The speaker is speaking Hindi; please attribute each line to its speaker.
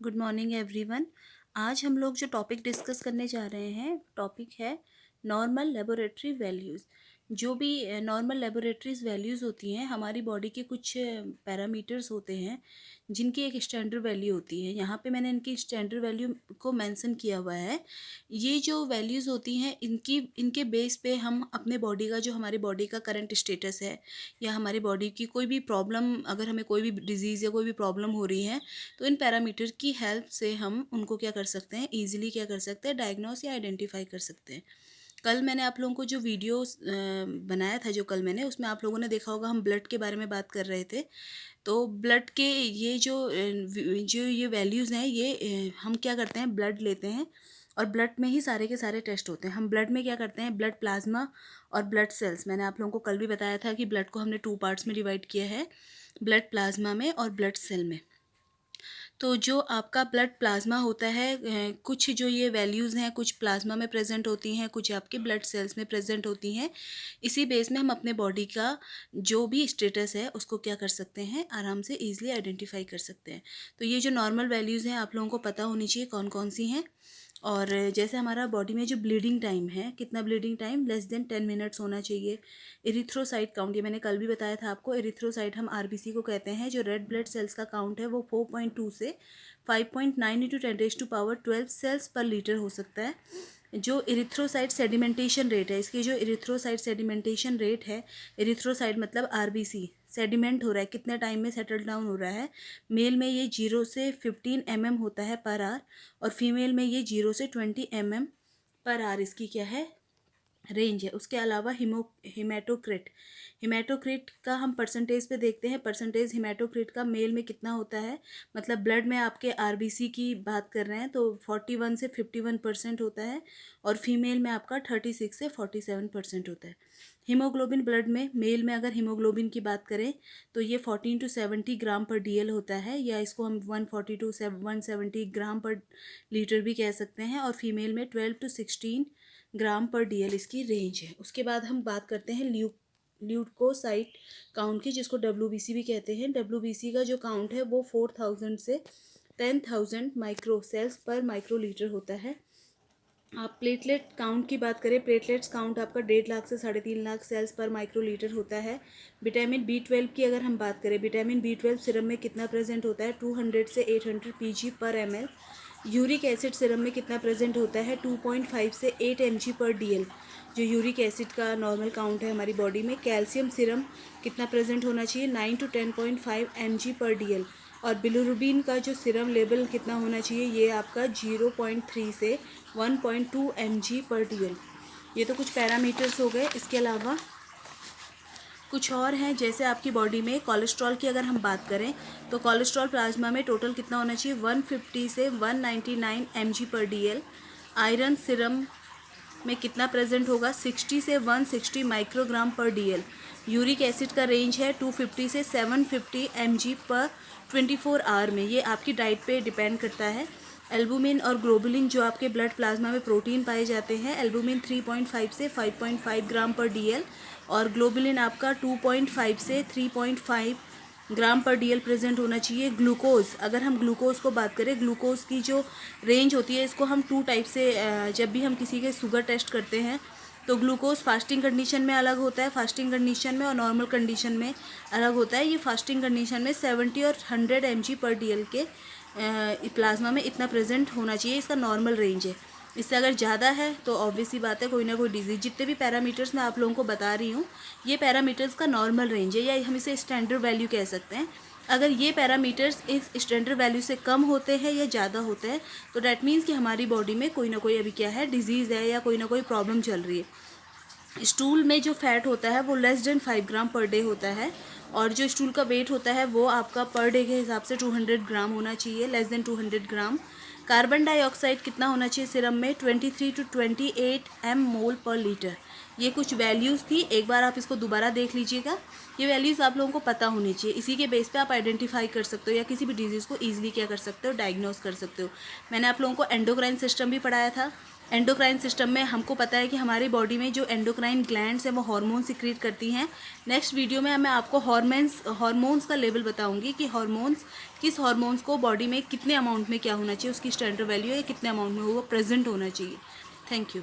Speaker 1: Good morning everyone. आज हम लोग जो टॉपिक डिस्कस करने जा रहे हैं टॉपिक है नॉर्मल लेबोरेटरी वैल्यूज़। जो भी नॉर्मल लेबोरेटरीज वैल्यूज़ होती हैं हमारी बॉडी के कुछ पैरामीटर्स होते हैं जिनकी एक स्टैंडर्ड वैल्यू होती है। यहाँ पे मैंने इनकी स्टैंडर्ड वैल्यू को मेंशन किया हुआ है। ये जो वैल्यूज़ होती हैं इनके बेस पे हम अपने बॉडी का जो हमारी बॉडी का करंट स्टेटस है या हमारी बॉडी की कोई भी प्रॉब्लम, अगर हमें कोई भी डिजीज़ या कोई भी प्रॉब्लम हो रही है तो इन पैरामीटर की हेल्प से हम उनको क्या कर सकते हैं, ईजिली क्या कर सकते हैं, डायग्नोस या आइडेंटिफाई कर सकते हैं। कल मैंने आप लोगों को जो वीडियो बनाया था, जो कल मैंने उसमें आप लोगों ने देखा होगा, हम ब्लड के बारे में बात कर रहे थे। तो ब्लड के ये जो ये वैल्यूज़ हैं, ये हम क्या करते हैं, ब्लड लेते हैं और ब्लड में ही सारे के सारे टेस्ट होते हैं। हम ब्लड में क्या करते हैं, ब्लड प्लाज्मा और ब्लड सेल्स। मैंने आप लोगों को कल भी बताया था कि ब्लड को हमने 2 पार्ट्स में डिवाइड किया है, ब्लड प्लाज्मा में और ब्लड सेल में। तो जो आपका ब्लड प्लाज्मा होता है, कुछ जो ये वैल्यूज़ हैं कुछ प्लाज्मा में प्रेजेंट होती हैं, कुछ आपके ब्लड सेल्स में प्रेजेंट होती हैं। इसी बेस में हम अपने बॉडी का जो भी स्टेटस है उसको क्या कर सकते हैं, आराम से ईजिली आइडेंटिफाई कर सकते हैं। तो ये जो नॉर्मल वैल्यूज़ हैं आप लोगों को पता होनी चाहिए कौन कौन सी हैं। और जैसे हमारा बॉडी में जो ब्लीडिंग टाइम है, कितना bleeding time, less than 10 minutes होना चाहिए। इरिथ्रोसाइट काउंट, ये मैंने कल भी बताया था आपको, इरिथ्रोसाइट हम आरबीसी को कहते हैं। जो रेड ब्लड सेल्स का काउंट है वो 4.2 से 5.9 इंटू 10⁻12 सेल्स पर लीटर हो सकता है। जो इरिथ्रोसाइट सेडिमेंटेशन रेट है, इसकी जो इरिथ्रोसाइट सेडिमेंटेशन रेट है, इरिथ्रोसाइट मतलब आरबीसी सेडिमेंट हो रहा है, कितने टाइम में सेटल डाउन हो रहा है। मेल में ये 0 से 15 mm होता है पर आर, और फीमेल में ये 0 से 20 mm पर आर इसकी क्या है, रेंज है। उसके अलावा हिमेटोक्रिट, हिमेटोक्रिट का हम परसेंटेज पे देखते हैं। परसेंटेज हिमेटोक्रिट का मेल में कितना होता है, मतलब ब्लड में आपके आरबीसी की बात कर रहे हैं तो 41 से 51% होता है, और फीमेल में आपका 36 से 47% होता है। हीमोग्लोबिन ब्लड में, मेल में अगर हीमोग्लोबिन की बात करें तो ये 14 टू 70 ग्राम पर डीएल होता है, या इसको हम 140 टू 170 ग्राम पर लीटर भी कह सकते हैं, और फीमेल में 12 टू 16 ग्राम पर डीएल इसकी रेंज है। उसके बाद हम बात करते हैं ल्यूकोसाइट काउंट की, जिसको डब्ल्यूबीसी भी कहते हैं। डब्ल्यूबीसी का जो काउंट है वो 4000 से 10,000 माइक्रो सेल्स पर माइक्रो लीटर होता है। आप प्लेटलेट काउंट की बात करें, प्लेटलेट्स काउंट आपका 1.5 लाख से 3.5 लाख सेल्स पर माइक्रो लीटर होता है। विटामिन B12 की अगर हम बात करें, विटामिन B12 सिरम में कितना प्रेजेंट होता है, 200 से 800 pg पर ml। यूरिक एसिड सिरम में कितना प्रेजेंट होता है, 2.5 से 8 mg पर डीएल, जो यूरिक एसिड का नॉर्मल काउंट है हमारी बॉडी में। कैल्शियम सिरम कितना प्रेजेंट होना चाहिए, 9 टू 10.5 mg पर डीएल। और बिलिरुबिन का जो सिरम लेवल कितना होना चाहिए, ये आपका 0.3 से 1.2 mg पर डीएल। ये तो कुछ पैरामीटर्स हो गए। इसके अलावा कुछ और हैं, जैसे आपकी बॉडी में कोलेस्ट्रॉल की अगर हम बात करें तो कोलेस्ट्रॉल प्लाज्मा में टोटल कितना होना चाहिए, 150 से 199 mg पर डीएल। आयरन सिरम में कितना प्रेजेंट होगा, 60 से 160 माइक्रोग्राम पर डीएल। यूरिक एसिड का रेंज है 250 से 750 mg पर 24 आवर में। ये आपकी डाइट पे डिपेंड करता है। एल्बुमिन और ग्लोबुलिन जो आपके ब्लड प्लाज्मा में प्रोटीन पाए जाते हैं, एल्बुमिन 3.5 से 5.5 ग्राम पर डीएल, और ग्लोबुलिन आपका 2.5 से 3.5 ग्राम पर डीएल प्रेजेंट होना चाहिए। ग्लूकोज, अगर हम ग्लूकोज को बात करें, ग्लूकोज की जो रेंज होती है, इसको हम 2 टाइप से, जब भी हम किसी के शुगर टेस्ट करते हैं तो ग्लूकोज फास्टिंग कंडीशन में अलग होता है, फास्टिंग कंडीशन में और नॉर्मल कंडीशन में अलग होता है। ये फास्टिंग कंडीशन में 70 और 100 mg पर डीएल के प्लाज्मा में इतना प्रेजेंट होना चाहिए, इसका नॉर्मल रेंज है। इससे अगर ज़्यादा है तो ऑब्वियस ही बात है कोई ना कोई डिजीज़। जितने भी पैरामीटर्स मैं आप लोगों को बता रही हूँ, ये पैरामीटर्स का नॉर्मल रेंज है, या हम इसे स्टैंडर्ड वैल्यू कह सकते हैं। अगर ये पैरामीटर्स इस स्टैंडर्ड वैल्यू से कम होते हैं या ज़्यादा होते हैं तो डैट मीन्स कि हमारी बॉडी में कोई ना कोई अभी क्या है, डिजीज़ है, या कोई ना कोई प्रॉब्लम चल रही है। स्टूल में जो फैट होता है वो लेस देन 5 ग्राम पर डे होता है, और जो स्टूल का वेट होता है वो आपका पर डे के हिसाब से 200 ग्राम होना चाहिए, लेस देन 200 ग्राम। कार्बन डाइऑक्साइड कितना होना चाहिए सिरम में, 23 टू 28 m मोल पर लीटर। ये कुछ वैल्यूज़ थी, एक बार आप इसको दोबारा देख लीजिएगा। ये वैल्यूज़ आप लोगों को पता होनी चाहिए, इसी के बेस पे आप आइडेंटिफाई कर सकते हो या किसी भी डिजीज़ को ईजिली क्या कर सकते हो, डायग्नोस कर सकते हो। मैंने आप लोगों को एंडोक्राइन सिस्टम भी पढ़ाया था, एंडोक्राइन सिस्टम में हमको पता है कि हमारी बॉडी में जो एंडोक्राइन ग्लैंड्स हैं वो हार्मोन सिक्रीट करती हैं। नेक्स्ट वीडियो में मैं आपको हार्मोन्स का लेवल बताऊंगी कि किस हार्मोन्स को बॉडी में कितने अमाउंट में क्या होना चाहिए, उसकी स्टैंडर्ड वैल्यू या कितने अमाउंट में वो प्रेजेंट होना चाहिए। Thank you.